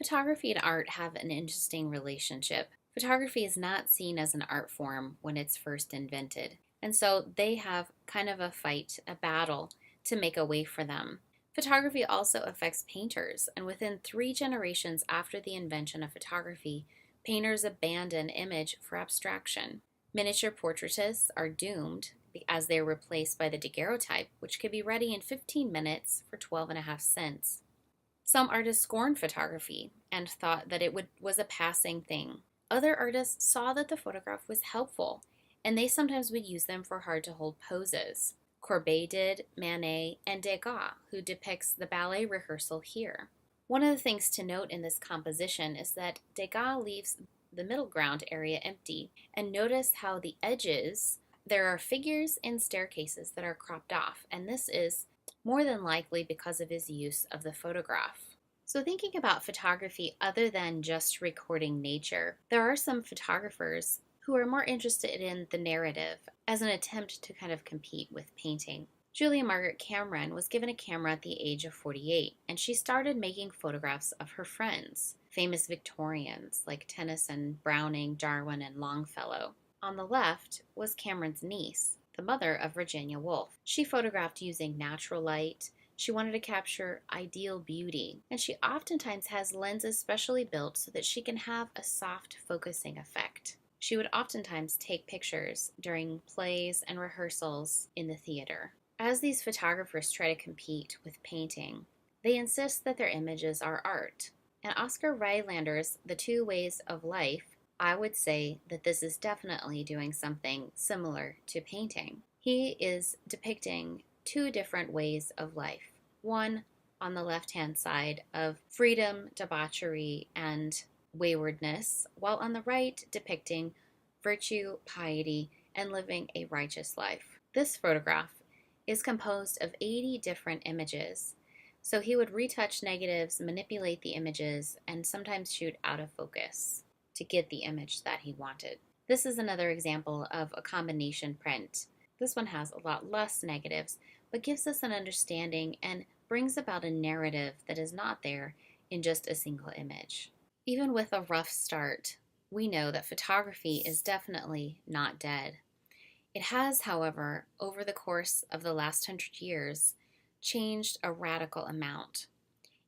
Photography and art have an interesting relationship. Photography is not seen as an art form when it's first invented, and so they have kind of a fight, a battle to make a way for them. Photography also affects painters, and within 3 generations after the invention of photography, painters abandon image for abstraction. Miniature portraitists are doomed as they are replaced by the daguerreotype, which could be ready in 15 minutes for 12.5 cents. Some artists scorned photography and thought that was a passing thing. Other artists saw that the photograph was helpful, and they sometimes would use them for hard-to-hold poses. Courbet did, Manet and Degas, who depicts the ballet rehearsal here. One of the things to note in this composition is that Degas leaves the middle ground area empty, and notice how the edges, there are figures and staircases that are cropped off, and this is more than likely because of his use of the photograph. So thinking about photography other than just recording nature, there are some photographers who are more interested in the narrative as an attempt to kind of compete with painting. Margaret Cameron was given a camera at the age of 48, and she started making photographs of her friends, famous Victorians like Tennyson, Browning, Darwin, and Longfellow. On the left was Cameron's niece, the mother of Virginia Woolf. She photographed using natural light. She wanted to capture ideal beauty, and she oftentimes has lenses specially built so that she can have a soft focusing effect. She would oftentimes take pictures during plays and rehearsals in the theater. As these photographers try to compete with painting, they insist that their images are art. In Oscar Rylander's The Two Ways of Life, I would say that this is definitely doing something similar to painting. He is depicting 2 different ways of life. One on the left-hand side of freedom, debauchery, and waywardness, while on the right depicting virtue, piety, and living a righteous life. This photograph is composed of 80 different images, so he would retouch negatives, manipulate the images, and sometimes shoot out of focus to get the image that he wanted. This is another example of a combination print. This one has a lot less negatives, but gives us an understanding and brings about a narrative that is not there in just a single image. Even with a rough start, we know that photography is definitely not dead. It has, however, over the course of the last 100 years, changed a radical amount.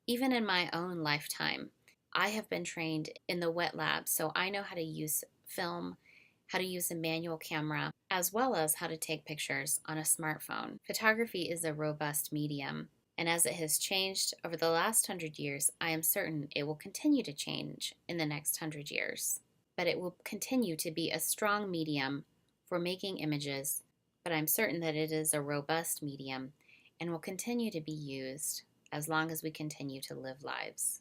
Even in my own lifetime, I have been trained in the wet lab, so I know how to use film, how to use a manual camera, as well as how to take pictures on a smartphone. Photography is a robust medium, and as it has changed over the last 100 years, I am certain it will continue to change in the next 100 years. But it will continue to be a strong medium for making images, but I'm certain that it is a robust medium and will continue to be used as long as we continue to live lives.